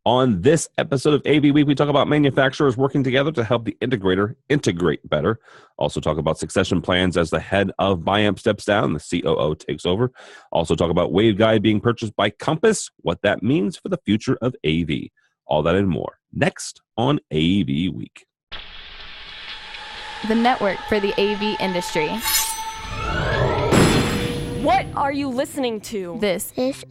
On this episode of AV Week, we talk about manufacturers working together to help the integrator integrate better. Also talk about succession plans as the head of Biamp steps down, the COO takes over. Also talk about Waveguide being purchased by Compass, what that means for the future of AV. All that and more next on AV Week. The network for the AV industry. What are you listening to? This is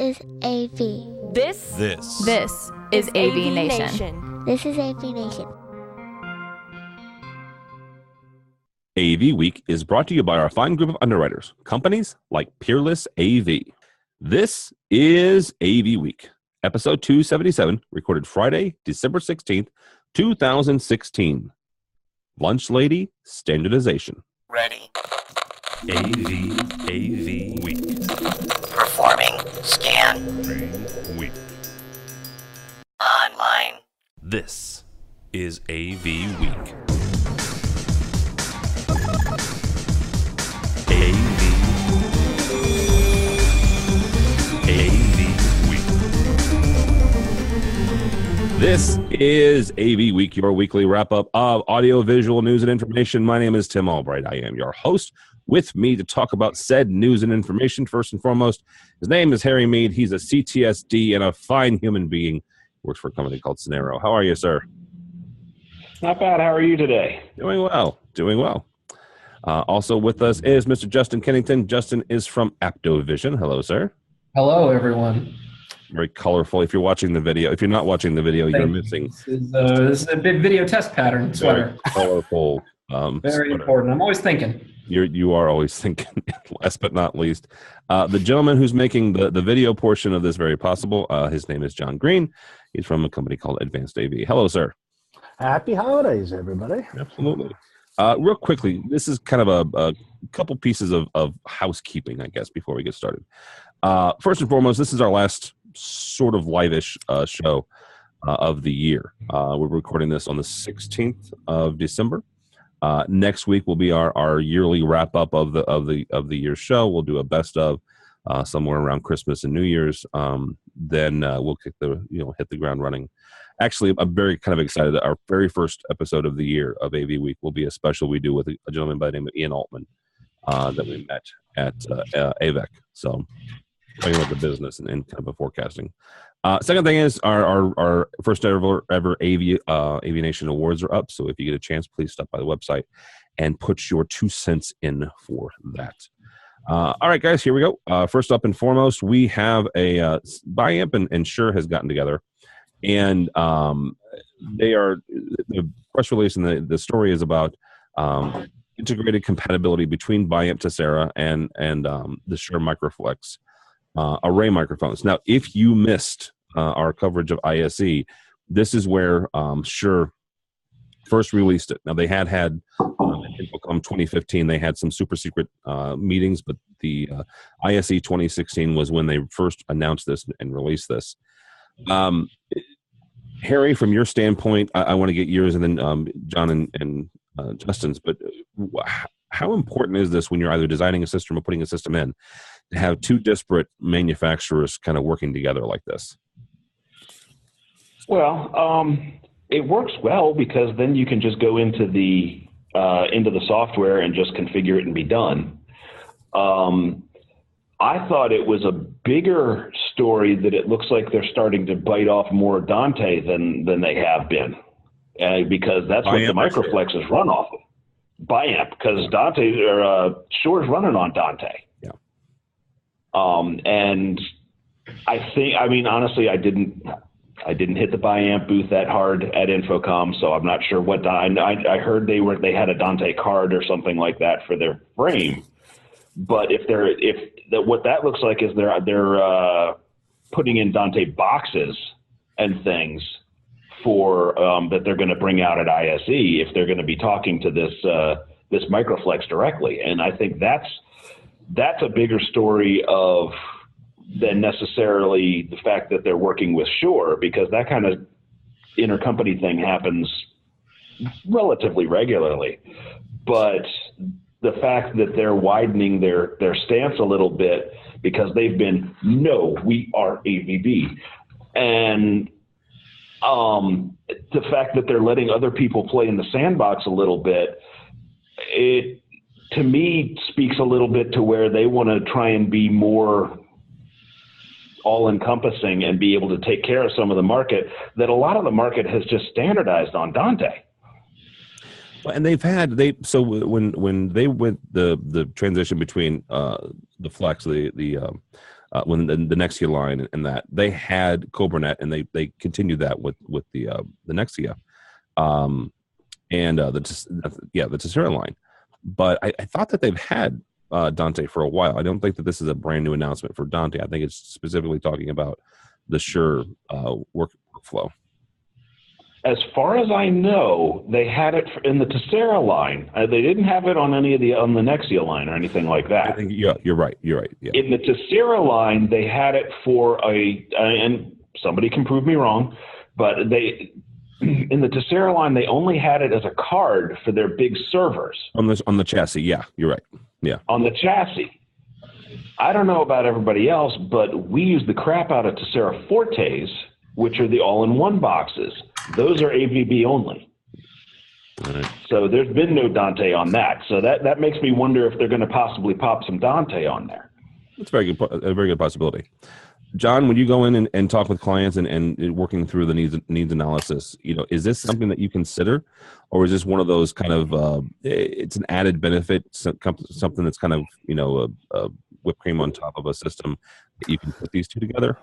AV. This is AVNation. This is AVNation. AV Week is brought to you by our fine group of underwriters, companies like Peerless AV. This is AV Week, episode 277, recorded Friday, December 16th, 2016. Lunch Lady, Standardization. Ready. AV Week. Performing scan. Week. Online. This is AV Week. AV Week. This is AV Week, your weekly wrap-up of audio-visual news and information. My name is Tim Albright. I am your host. With me to talk about said news and information, first and foremost, his name is Harry Mead. He's a CTSD and a fine human being. Works for a company called Scenario. How are you, sir? Not bad. How are you today? Doing well. Also with us is Mr. Justin Kennington. Justin is from AVWeek. Hello, sir. Hello, everyone. Very colorful. If you're watching the video, if you're not watching the video, you're missing. This is a big video test pattern sweater. Very colorful. Very sweater. important. I'm always thinking. You are always thinking. Last but not least, the gentleman who's making the video portion of this very possible. His name is John Green. He's from a company called Advanced AV. Hello, sir. Happy holidays, everybody. Absolutely. Real quickly, this is kind of a couple pieces of housekeeping, I guess, before we get started. First and foremost, this is our last sort of live-ish show of the year. We're recording this on the 16th of December. Next week will be our yearly wrap-up of the year's show. We'll do a best of somewhere around Christmas and New Year's. Then we'll hit the ground running. Actually, I'm very kind of excited that our very first episode of the year of AV Week will be a special we do with a gentleman by the name of Ian Altman that we met at AVWeek. So talking about the business and kind of a forecasting. Second thing is our first ever AVNation awards are up. So if you get a chance, please stop by the website and put your 2 cents in for that. All right, guys, here we go. First up and foremost, we have a Biamp and Shure has gotten together, and they are the press release and the story is about integrated compatibility between Biamp Tessera and the Shure Microflex array microphones. Now, if you missed our coverage of ISE, this is where Shure first released it. Now, they had InfoComm 2015, they had some super secret meetings, but the ISE 2016 was when they first announced this and released this. Harry, from your standpoint, I want to get yours, and then John and Justin's, but how important is this when you're either designing a system or putting a system in to have two disparate manufacturers kind of working together like this? Well, it works well because then you can just go into the software and just configure it and be done. I thought it was a bigger story that it looks like they're starting to bite off more Dante than they have been, because that's what the Microflex is run off of. Biamp, because Dante or Shure's running on Dante. Yeah. And I mean, honestly, I didn't hit the Biamp booth that hard at InfoComm, so I'm not sure what. I heard they had a Dante card or something like that for their frame. But what that looks like is they're putting in Dante boxes and things for that they're going to bring out at ISE if they're going to be talking to this Microflex directly. And I think that's a bigger story than necessarily the fact that they're working with Shure, because that kind of intercompany thing happens relatively regularly. But the fact that they're widening their stance a little bit because they've been, no, we are AVB. And The fact that they're letting other people play in the sandbox a little bit, it to me speaks a little bit to where they want to try and be more all-encompassing and be able to take care of some of the market that a lot of the market has just standardized on Dante. And so when they went the transition between the Flex, when the Nexia line and that, they had CobraNet, and they continued that with the Nexia, and the Tessera line. But I thought that they've had Dante for a while. I don't think that this is a brand new announcement for Dante. I think it's specifically talking about the Shure workflow. As far as I know, they had it in the Tessera line. They didn't have it on on the Nexia line or anything like that. I think you're right. Yeah. In the Tessera line, they had it for and somebody can prove me wrong, but in the Tessera line, they only had it as a card for their big servers. On the chassis, yeah, you're right. Yeah. On the chassis. I don't know about everybody else, but we use the crap out of Tessera Fortes, which are the all-in-one boxes. Those are AVB only. Right. So there's been no Dante on that. So that makes me wonder if they're going to possibly pop some Dante on there. That's a very good possibility. John, when you go in and talk with clients and working through the needs analysis, is this something that you consider, or is this one of those kind of it's an added benefit, something that's kind of a whipped cream on top of a system that you can put these two together?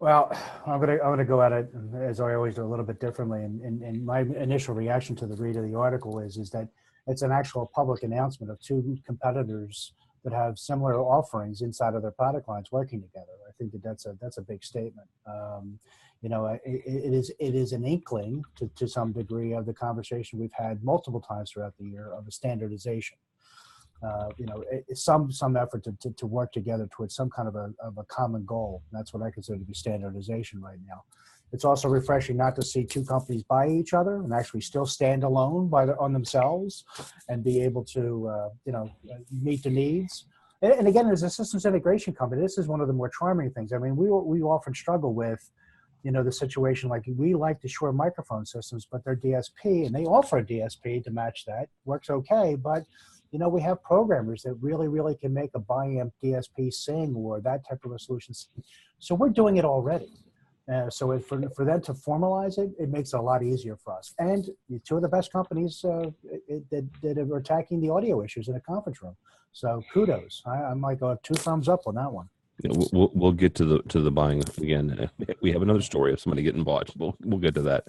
Well, I'm gonna go at it, as I always do, a little bit differently. And my initial reaction to the read of the article is that it's an actual public announcement of two competitors that have similar offerings inside of their product lines working together. I think that's a big statement. It is an inkling to some degree of the conversation we've had multiple times throughout the year of a standardization. Some effort to work together towards some kind of a common goal. That's what I consider to be standardization right now. It's also refreshing not to see two companies buy each other and actually still stand alone on themselves and be able to meet the needs. And again, as a systems integration company, this is one of the more charming things. I mean, we often struggle with the situation like we like the Shure microphone systems, but they're DSP, and they offer a DSP to match that. Works okay, but we have programmers that really can make a Biamp DSP sing or that type of a solution. So we're doing it already. So for them to formalize it, it makes it a lot easier for us. And two of the best companies that are attacking the audio issues in a conference room. So kudos. I'm like 2 thumbs up on that one. We'll get to the buying again. We have another story of somebody getting bought. We'll get to that.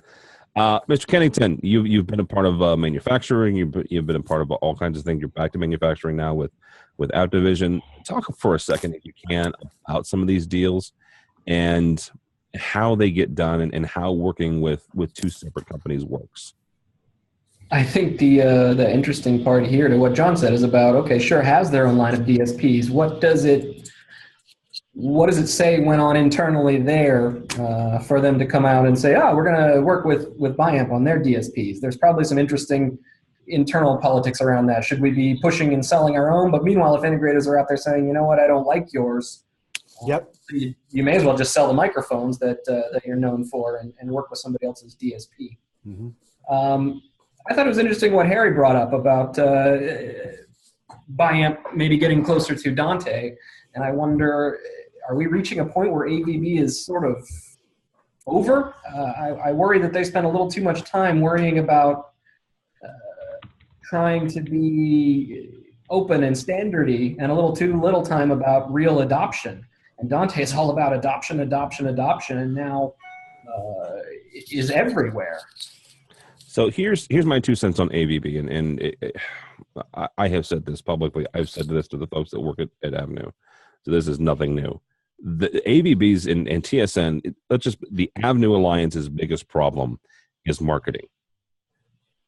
Mr. Kennington, you've been a part of manufacturing. You've been a part of all kinds of things. You're back to manufacturing now with AVDivision. Talk for a second, if you can, about some of these deals and how they get done and how working with two separate companies works. I think the interesting part here to what John said is about, okay, Shure has their own line of DSPs. What does it say went on internally there for them to come out and say, we're going to work with Biamp on their DSPs? There's probably some interesting internal politics around that. Should we be pushing and selling our own? But meanwhile, if integrators are out there saying, you know what, I don't like yours, yep, you may as well just sell the microphones that you're known for and work with somebody else's DSP. Mm-hmm. I thought it was interesting what Harry brought up about Biamp maybe getting closer to Dante. And I wonder, are we reaching a point where AVB is sort of over? I worry that they spend a little too much time worrying about trying to be open and standardy and a little too little time about real adoption. And Dante is all about adoption, and now is everywhere. So here's my 2 cents on AVB, and I have said this publicly. I've said this to the folks that work at Avenue. So this is nothing new. The AVBs and TSN, the Avenue Alliance's biggest problem is marketing.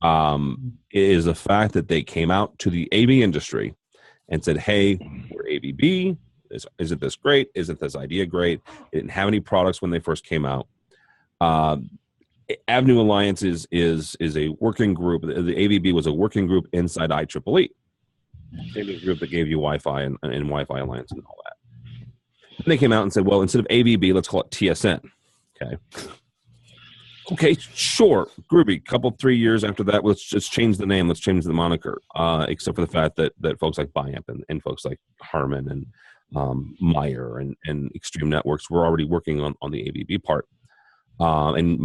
It is the fact that they came out to the AV industry and said, hey, we're AVB. Isn't this great? Isn't this idea great? They didn't have any products when they first came out. Avenue Alliance is a working group. The AVB was a working group inside IEEE. Same group that gave you Wi-Fi and Wi-Fi Alliance and all that. And they came out and said, well, instead of AVB, let's call it TSN. Okay. Okay, sure. Groovy. Couple 3 years after that, let's just change the name. Let's change the moniker. Except for the fact that folks like Biamp and folks like Harman and Meyer and Extreme Networks were already working on the AVB part and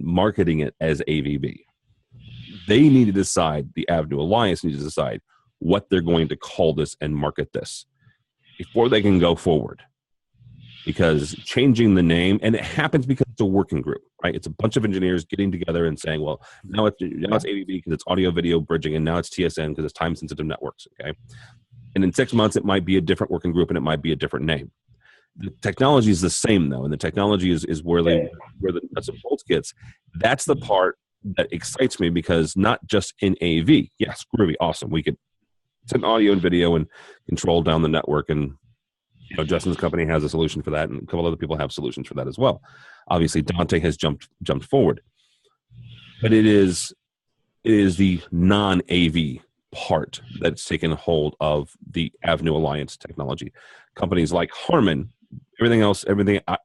marketing it as AVB. They need to decide, the Avenue Alliance needs to decide what they're going to call this and market this before they can go forward. Because changing the name, and it happens because it's a working group, right? It's a bunch of engineers getting together and saying, well, now it's AVB because it's audio video bridging, and now it's TSN because it's time sensitive networks, okay? And in 6 months, it might be a different working group and it might be a different name. The technology is the same though, and the technology is where the nuts and bolts gets. That's the part that excites me, because not just in AV, yes, groovy, awesome. We could send audio and video and control down the network, and Justin's company has a solution for that, and a couple other people have solutions for that as well. Obviously, Dante has jumped forward, but it is the non-AV part that's taken hold of the Avenue Alliance technology. Companies like Harman, everything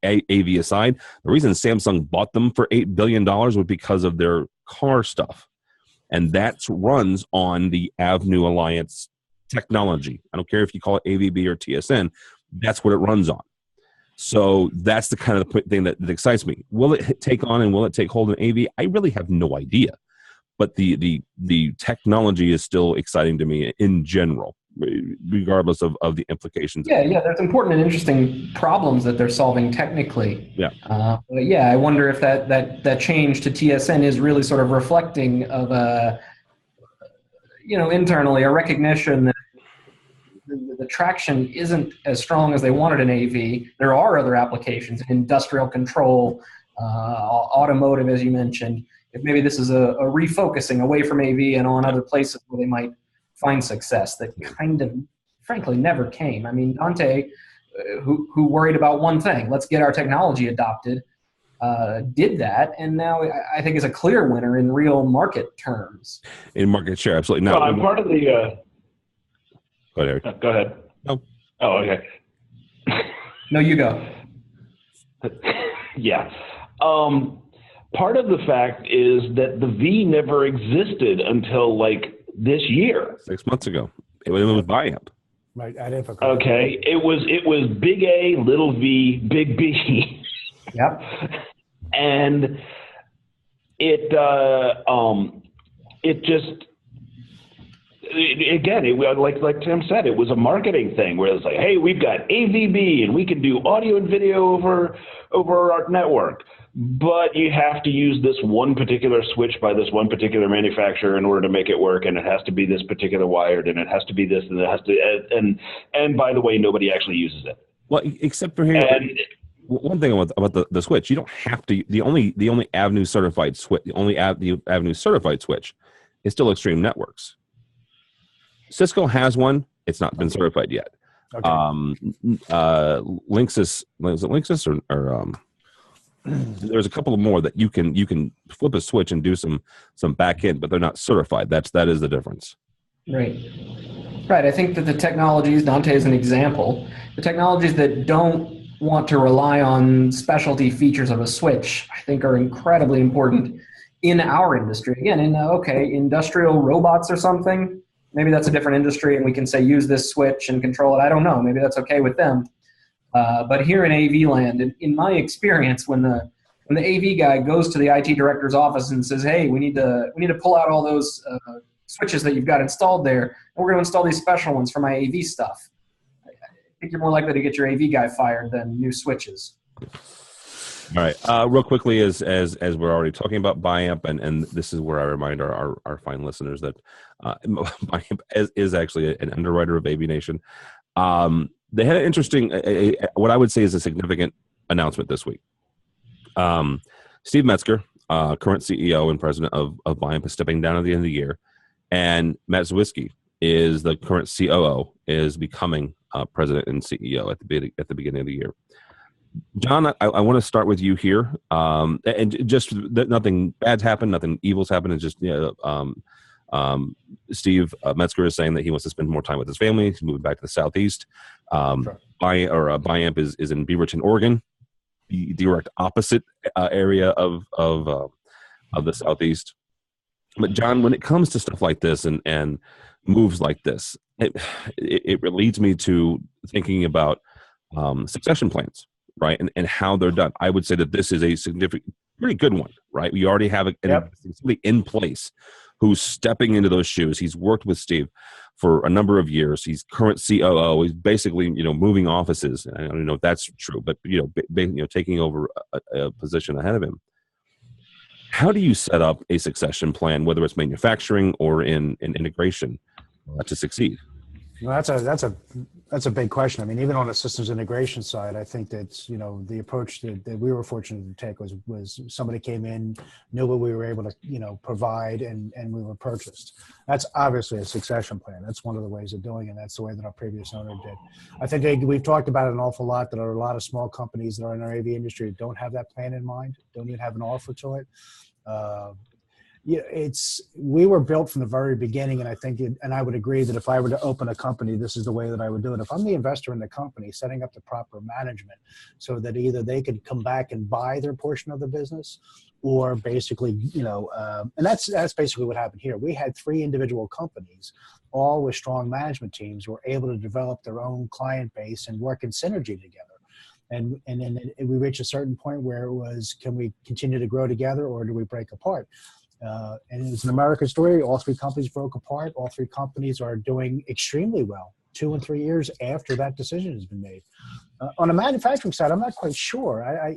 AV aside, the reason Samsung bought them for $8 billion was because of their car stuff, and that runs on the Avenue Alliance technology. I don't care if you call it AVB or TSN. That's what it runs on. So that's the kind of thing that excites me. Will it take on and will it take hold in AV? I really have no idea. But the technology is still exciting to me in general, regardless of the implications. Yeah, there's important and interesting problems that they're solving technically. Yeah. But I wonder if that change to TSN is really sort of reflecting of internally a recognition that the traction isn't as strong as they wanted in AV. There are other applications, industrial control, automotive, as you mentioned. If maybe this is a refocusing away from AV and on other places where they might find success that kind of, frankly, never came. I mean, Dante, who worried about one thing, let's get our technology adopted, did that, and now I think is a clear winner in real market terms. In market share, absolutely. Now, I'm part of the... Go ahead, Eric. Go ahead. No. Oh, okay. No, you go. Yeah. Part of the fact is that the V never existed until like this year. 6 months ago. It was Biamp. Right, at Infocom. Okay. It was big A, little V, big B. Yep. And it just... Again, like Tim said, it was a marketing thing where it's like, hey, we've got AVB and we can do audio and video over our network, but you have to use this one particular switch by this one particular manufacturer in order to make it work, and it has to be this particular wired, and it has to be this, and it has to, and by the way, nobody actually uses it. Well, except for here. One thing about the switch, you don't have to. The only Avenue certified switch, the Avenue certified switch, is still Extreme Networks. Cisco has one. It's not been certified yet. Okay. Linksys, is it Linksys or there's a couple of more that you can flip a switch and do some back end, but they're not certified. That is the difference. Right. I think that the technologies, Dante is an example, the technologies that don't want to rely on specialty features of a switch, I think are incredibly important in our industry. Again, in industrial robots or something, maybe that's a different industry and we can say use this switch and control it. I don't know. Maybe that's okay with them. But here in AV land, in my experience, when the AV guy goes to the IT director's office and says, hey, we need to pull out all those switches that you've got installed there, and we're going to install these special ones for my AV stuff, I think you're more likely to get your AV guy fired than new switches. All right. Real quickly, as we're already talking about Biamp, and this is where I remind our fine listeners that Biamp is actually an underwriter of AVNation. They had an interesting, what I would say is a significant announcement this week. Steve Metzger, current CEO and president of Biamp, is stepping down at the end of the year, and Matt Zwisky is the current COO, is becoming president and CEO at the beginning of the year. John, I want to start with you here, and just that nothing bad's happened, nothing evil's happened. It's just Steve Metzger is saying that he wants to spend more time with his family. He's moving back to the southeast. Sure. Biamp is in Beaverton, Oregon, the direct opposite area of the Southeast. But John, when it comes to stuff like this and moves like this, it leads me to thinking about succession plans, right? And how they're done. I would say that this is a significant, pretty good one, right? We already have somebody in place who's stepping into those shoes. He's worked with Steve for a number of years. He's current COO. He's basically, moving offices. I don't know if that's true, but taking over a position ahead of him. How do you set up a succession plan, whether it's manufacturing or in integration, to succeed? Well, that's a big question. I mean, even on the systems integration side, I think that the approach that we were fortunate to take was somebody came in, knew what we were able to provide, and we were purchased. That's obviously a succession plan. That's one of the ways of doing it. That's the way that our previous owner did. I think we've talked about it an awful lot. That there are a lot of small companies that are in our AV industry that don't have that plan in mind, don't even have an offer to it. We were built from the very beginning, and I think, and I would agree that if I were to open a company, this is the way that I would do it. If I'm the investor in the company, setting up the proper management so that either they could come back and buy their portion of the business, or basically, and that's basically what happened here. We had 3 individual companies, all with strong management teams, who were able to develop their own client base and work in synergy together. And then we reached a certain point where it was, can we continue to grow together, or do we break apart? And it's an American story. All 3 companies broke apart. All 3 companies are doing extremely well 2 and 3 years after that decision has been made. On the manufacturing side, I'm not quite sure. I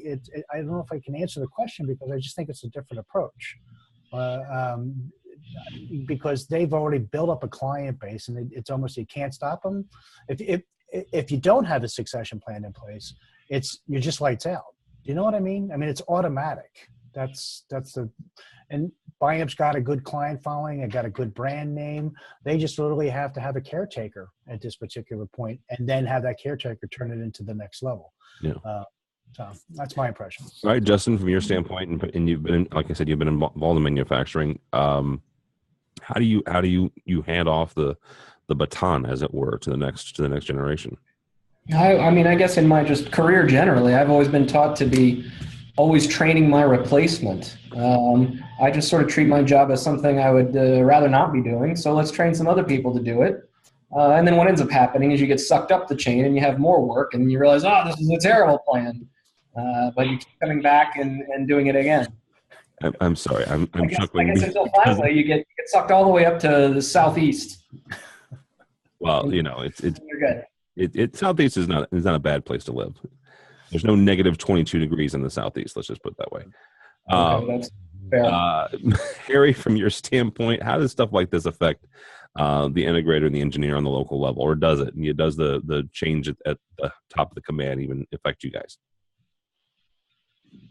don't know if I can answer the question, because I just think it's a different approach. Because they've already built up a client base, and it's almost, you can't stop them. If you don't have a succession plan in place, you're just lights out. Do you know what I mean? I mean, it's automatic. And Biamp's got a good client following. It got a good brand name. They just literally have to have a caretaker at this particular point, and then have that caretaker turn it into the next level. Yeah. So that's my impression. All right, Justin, from your standpoint, and you've been, like I said, you've been involved in manufacturing. How do you hand off the baton, as it were, to the next generation? I mean, I guess in my just career generally, I've always been taught to be always training my replacement. I just sort of treat my job as something I would rather not be doing. So let's train some other people to do it. And then what ends up happening is you get sucked up the chain and you have more work, and you realize, this is a terrible plan. But you keep coming back and doing it again. I'm sorry. I'm chuckling. I guess until finally you get sucked all the way up to the Southeast. Well, it's you're good. Southeast is not a bad place to live. There's no negative 22 degrees in the Southeast. Let's just put it that way. Okay, that's fair. Harry, from your standpoint, how does stuff like this affect the integrator and the engineer on the local level, or does it? And does the change at the top of the command even affect you guys?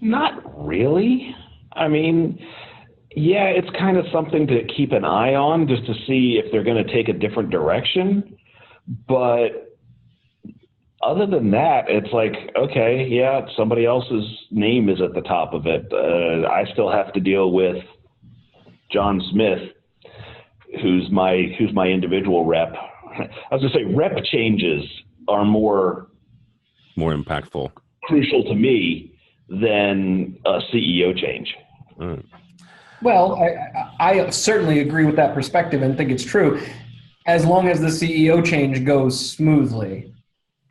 Not really. I mean, yeah, it's kind of something to keep an eye on, just to see if they're going to take a different direction. But other than that, it's like, okay, yeah, somebody else's name is at the top of it. I still have to deal with John Smith, who's my individual rep. I was going to say rep changes are more impactful, crucial to me than a CEO change. Well, I certainly agree with that perspective and think it's true, as long as the CEO change goes smoothly.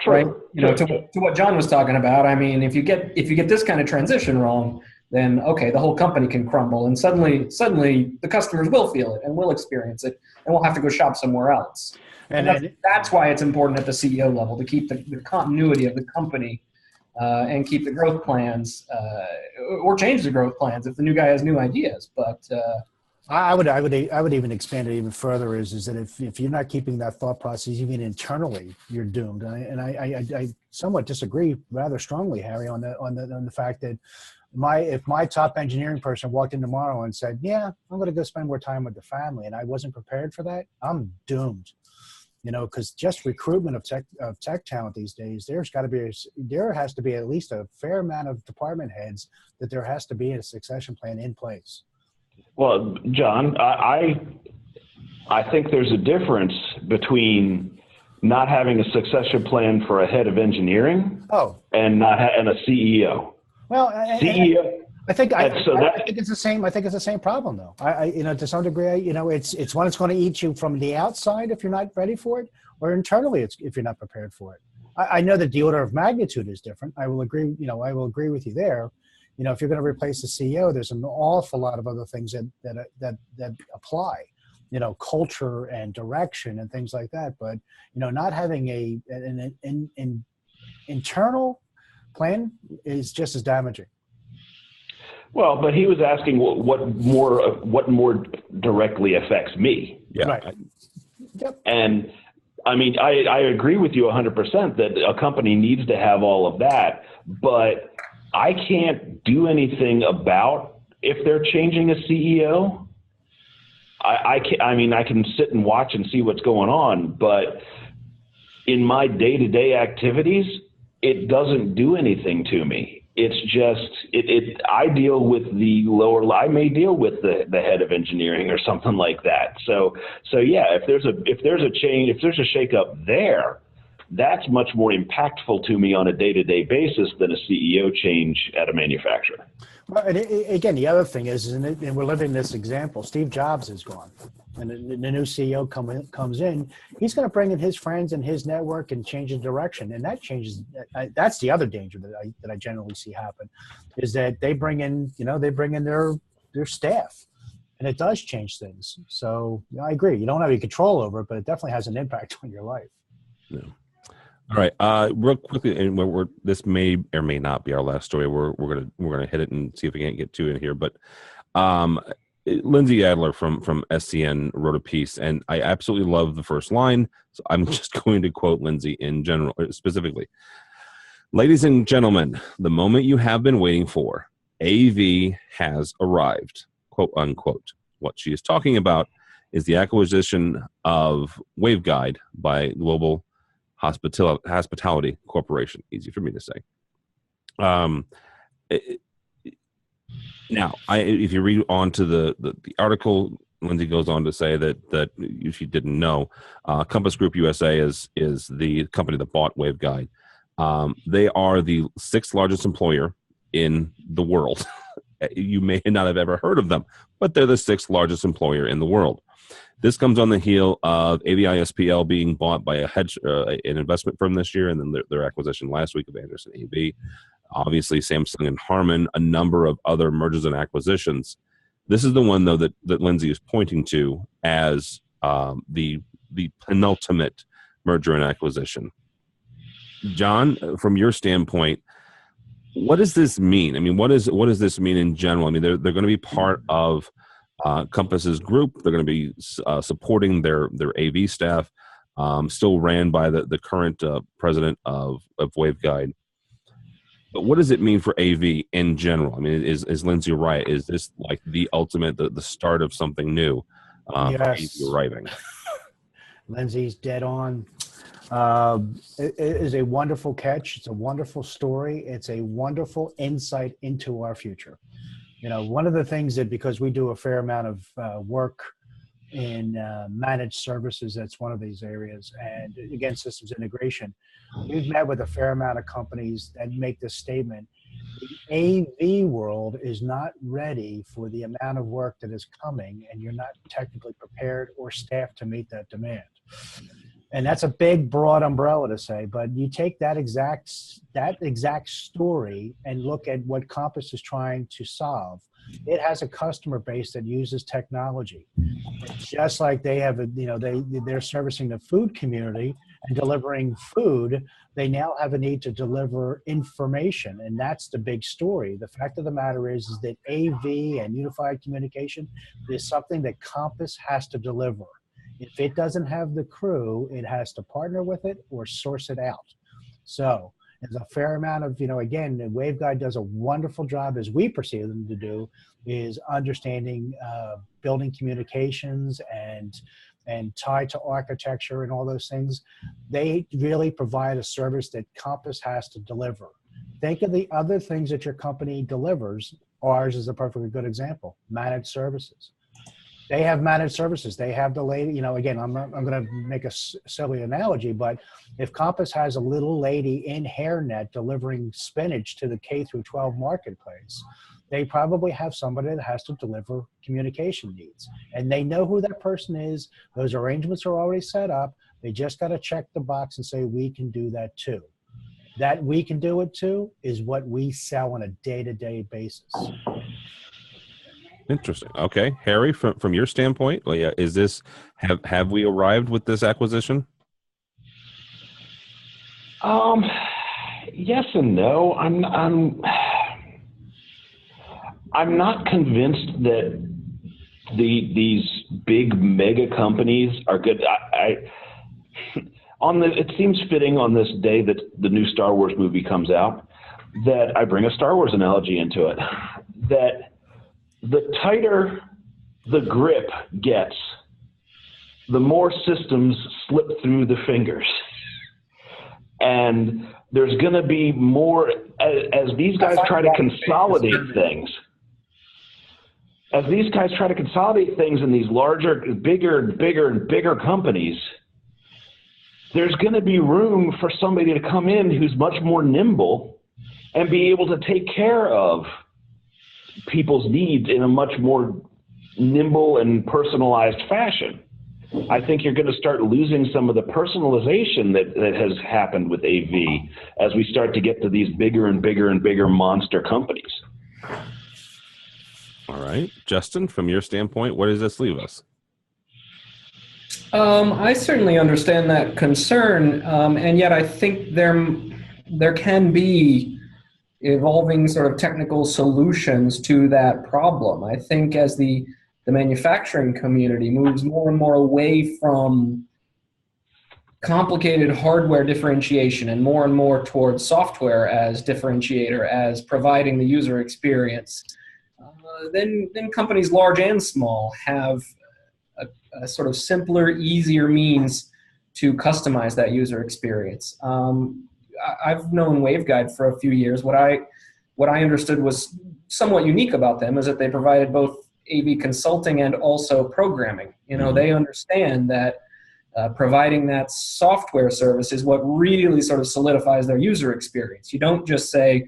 True. Right? To what John was talking about, I mean, if you get this kind of transition wrong, then okay, the whole company can crumble, and suddenly the customers will feel it and will experience it, and we'll have to go shop somewhere else. And that's why it's important at the CEO level to keep the continuity of the company and keep the growth plans, or change the growth plans if the new guy has new ideas. But I would even expand it even further. Is that if you're not keeping that thought process even internally, you're doomed. And I somewhat disagree rather strongly, Harry, on the fact that if my top engineering person walked in tomorrow and said, "Yeah, I'm going to go spend more time with the family," and I wasn't prepared for that, I'm doomed. Because just recruitment of tech talent these days, there has to be at least a fair amount of department heads that there has to be a succession plan in place. Well, John, I think there's a difference between not having a succession plan for a head of engineering and a CEO. Well, CEO. I think I So that- think it's the same. I think it's the same problem, though. To some degree, it's one that's going to eat you from the outside if you're not ready for it, or internally if you're not prepared for it. I know that the order of magnitude is different. I will agree. I will agree with you there. If you're going to replace the CEO, there's an awful lot of other things that apply. Culture and direction and things like that. But not having an internal plan is just as damaging. Well, but he was asking what more directly affects me. Yeah. Right. Yep. And I mean, I agree with you 100% that a company needs to have all of that, but I can't do anything about if they're changing a CEO. I can sit and watch and see what's going on, but in my day-to-day activities, it doesn't do anything to me. It's just I deal with the lower. I may deal with the head of engineering or something like that. So yeah, if there's a change, if there's a shakeup there, that's much more impactful to me on a day-to-day basis than a CEO change at a manufacturer. Well, and again, the other thing is, and we're living this example, Steve Jobs is gone. And the new CEO comes in, he's going to bring in his friends and his network and change the direction. And that changes. That's the other danger that I generally see happen, is that they bring in their staff, and it does change things. So I agree. You don't have any control over it, but it definitely has an impact on your life. Yeah. All right, real quickly, and this may or may not be our last story. We're gonna hit it and see if we can't get to it here. But Lindsay Adler from SCN wrote a piece, and I absolutely love the first line. So I'm just going to quote Lindsay in general, specifically. Ladies and gentlemen, the moment you have been waiting for, AV has arrived, quote unquote. What she is talking about is the acquisition of Waveguide by Global Hospitality Corporation. Easy for me to say. Now, if you read on to the article, Lindsay goes on to say that if you didn't know, Compass Group USA is the company that bought Waveguide. They are the 6th largest employer in the world. You may not have ever heard of them, but they're the 6th largest employer in the world. This comes on the heel of AVISPL being bought by an investment firm this year, and then their acquisition last week of Anderson AV. Obviously, Samsung and Harman, a number of other mergers and acquisitions. This is the one, though, that Lindsay is pointing to as the penultimate merger and acquisition. John, from your standpoint, what does this mean? I mean, what does this mean in general? I mean, they're going to be part of Compass's group. They're going to be supporting their AV staff, still ran by the current president of Waveguide. But what does it mean for AV in general? I mean, is Lindsay right? Is this like the ultimate, the start of something new? Yes. Arriving. Lindsay's dead on. It is a wonderful catch. It's a wonderful story. It's a wonderful insight into our future. One of the things that, because we do a fair amount of work in managed services, that's one of these areas, and again, systems integration, we've met with a fair amount of companies that make this statement: the AV world is not ready for the amount of work that is coming, and you're not technically prepared or staffed to meet that demand. And that's a big, broad umbrella to say, but you take that exact story and look at what Compass is trying to solve. It has a customer base that uses technology. It's just like they have, they're servicing the food community and delivering food. They now have a need to deliver information, and that's the big story. The fact of the matter is that AV and unified communication is something that Compass has to deliver. If it doesn't have the crew, it has to partner with it or source it out. So there's a fair amount of, again, Waveguide does a wonderful job, as we perceive them to do, is understanding building communications and tied to architecture and all those things. They really provide a service that Compass has to deliver. Think of the other things that your company delivers. Ours is a perfectly good example: managed services. They have managed services. They have the lady, again, I'm going to make a silly analogy, but if Compass has a little lady in hairnet delivering spinach to the K through 12 marketplace, they probably have somebody that has to deliver communication needs. And they know who that person is. Those arrangements are already set up. They just got to check the box and say, we can do that too. That we can do it too is what we sell on a day-to-day basis. Interesting. Okay, Harry, from your standpoint, is this have we arrived with this acquisition? Yes and no. I'm not convinced that these big mega companies are good. It seems fitting on this day that the new Star Wars movie comes out that I bring a Star Wars analogy into it. That the tighter the grip gets, the more systems slip through the fingers. And there's going to be more, as these guys try to consolidate things. As these guys try to consolidate things in these larger, bigger companies, there's going to be room for somebody to come in who's much more nimble and be able to take care of people's needs in a much more nimble and personalized fashion. I think you're going to start losing some of the personalization that has happened with AV as we start to get to these bigger and bigger monster companies. All right. Justin, from your standpoint, where does this leave us? I certainly understand that concern, and yet I think there can be evolving sort of technical solutions to that problem. I think as the manufacturing community moves more and more away from complicated hardware differentiation and more towards software as differentiator, as providing the user experience, then companies large and small have a sort of simpler, easier means to customize that user experience. I've known Waveguide for a few years. What I understood was somewhat unique about them is that they provided both AV consulting and also programming. They understand that providing that software service is what really sort of solidifies their user experience. You don't just say,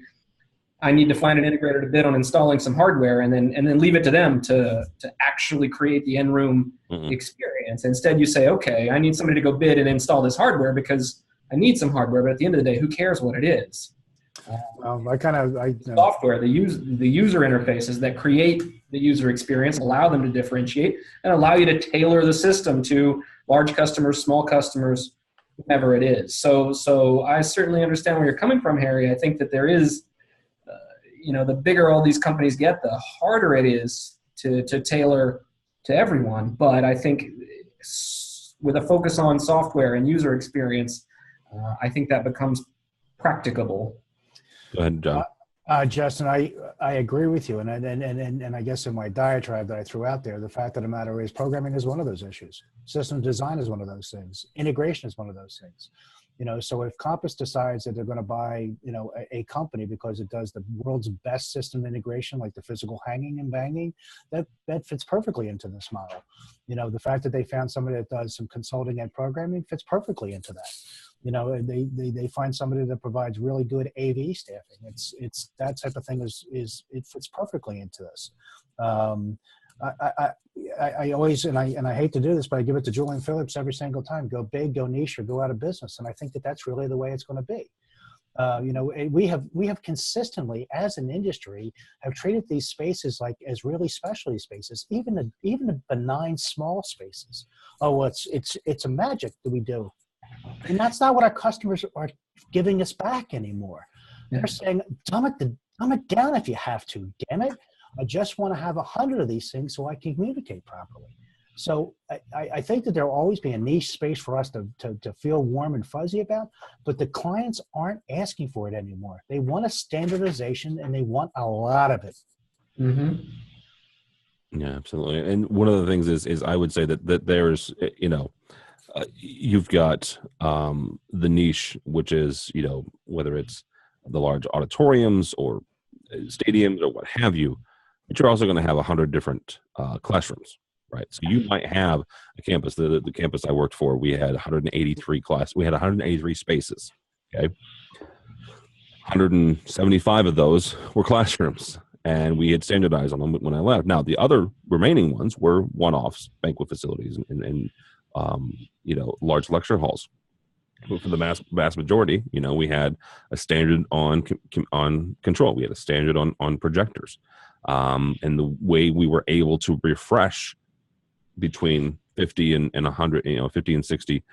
I need to find an integrator to bid on installing some hardware and then leave it to them to actually create the in-room experience. Instead, you say, okay, I need somebody to go bid and install this hardware because I need some hardware, but at the end of the day, who cares what it is? Software, the user interfaces that create the user experience, allow them to differentiate and allow you to tailor the system to large customers, small customers, whoever it is. So I certainly understand where you're coming from, Harry. I think that there is, the bigger all these companies get, the harder it is to tailor to everyone. But I think with a focus on software and user experience, I think that becomes practicable. Go ahead, John. Justin, I agree with you, and I guess in my diatribe that I threw out there, the fact of the matter is programming is one of those issues. System design is one of those things. Integration is one of those things. So if Compass decides that they're going to buy, a company because it does the world's best system integration, like the physical hanging and banging, that fits perfectly into this model. The fact that they found somebody that does some consulting and programming fits perfectly into that. They find somebody that provides really good AV staffing. It's that type of thing it fits perfectly into this. I always, and I hate to do this, but I give it to Julian Phillips every single time: go big, go niche, or go out of business. And I think that that's really the way it's going to be. We have consistently, as an industry, have treated these spaces as really specialty spaces, even the benign small spaces. Oh, it's a magic that we do. And that's not what our customers are giving us back anymore. They're saying, dumb it down if you have to, damn it. I just want to have 100 of these things so I can communicate properly. So I think that there will always be a niche space for us to feel warm and fuzzy about, but the clients aren't asking for it anymore. They want a standardization and they want a lot of it. Mm-hmm. Yeah, absolutely. And one of the things is I would say that there's, you've got the niche, which is, whether it's the large auditoriums or stadiums or what have you, but you're also going to have 100 different classrooms. right? So you might have a campus, the campus I worked for, we had 183 spaces, okay? 175 of those were classrooms, and we had standardized on them when I left. Now, the other remaining ones were one-offs, banquet facilities, and large lecture halls. But for the vast majority, we had a standard on control. We had a standard on projectors, and the way we were able to refresh between 50 and 100, 50 and 60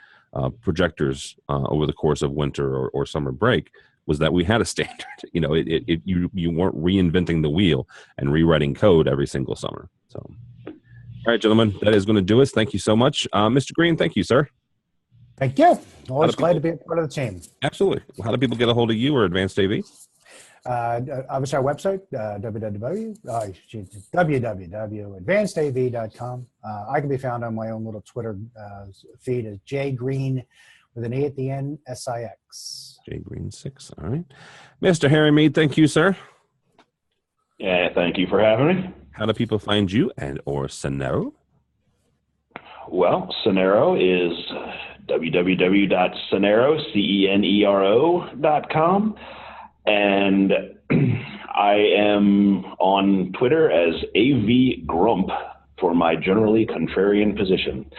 projectors over the course of winter or summer break was that we had a standard. You weren't reinventing the wheel and rewriting code every single summer. So, all right, gentlemen, that is going to do us. Thank you so much, Mr. Green. Thank you, sir. Thank you. Always glad to be a part of the team. Absolutely. How do people get a hold of you or Advanced AV? Obviously, our website, www.advancedav.com. I can be found on my own little Twitter feed as J Green with an E at the end, SIX. J Green 6. All right. Mr. Harry Mead, thank you, sir. Yeah, thank you for having me. How do people find you or Sonero? Well, Sonero is www.sonero.com. And I am on Twitter as AVGrump for my generally contrarian position.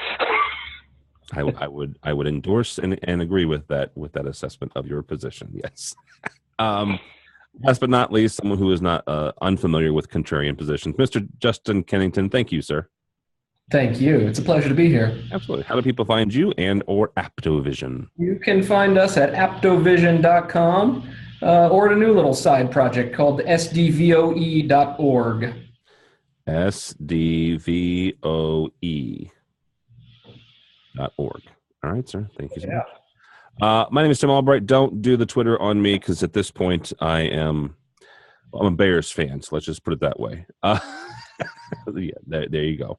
I would endorse and agree with that assessment of your position. Yes. Last but not least, someone who is not unfamiliar with contrarian positions, Mr. Justin Kennington. Thank you, sir. Thank you. It's a pleasure to be here. Absolutely. How do people find you or AptoVision? You can find us at aptovision.com or at a new little side project called sdvoe.org. sdvoe.org. All right, sir. Thank you so much. My name is Tim Albright. Don't do the Twitter on me because at this point I'm a Bears fan, so let's just put it that way. Yeah, there you go.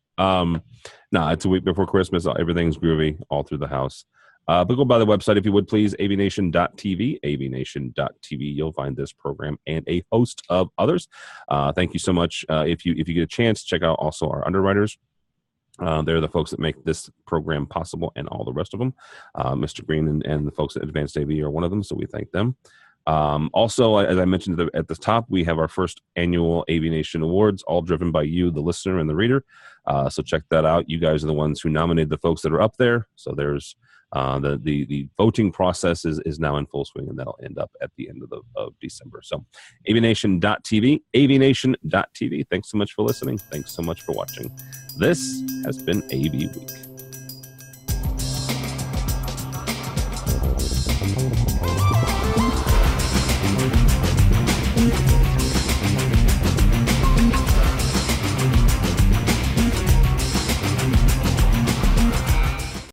It's a week before Christmas. Everything's groovy all through the house. But go by the website if you would, please, avnation.tv, avnation.tv. You'll find this program and a host of others. Thank you so much. If you get a chance, check out also our underwriters. They're the folks that make this program possible and all the rest of them. Mr. Green and the folks at Advanced AV are one of them, so we thank them. Also, as I mentioned at the top, we have our first annual AVNation Awards, all driven by you, the listener and the reader. So check that out. You guys are the ones who nominated the folks that are up there. So there's the voting process is now in full swing, and that'll end up at the end of December. So avnation.tv, avnation.tv. Thanks so much for listening. Thanks so much for watching. This has been AV Week.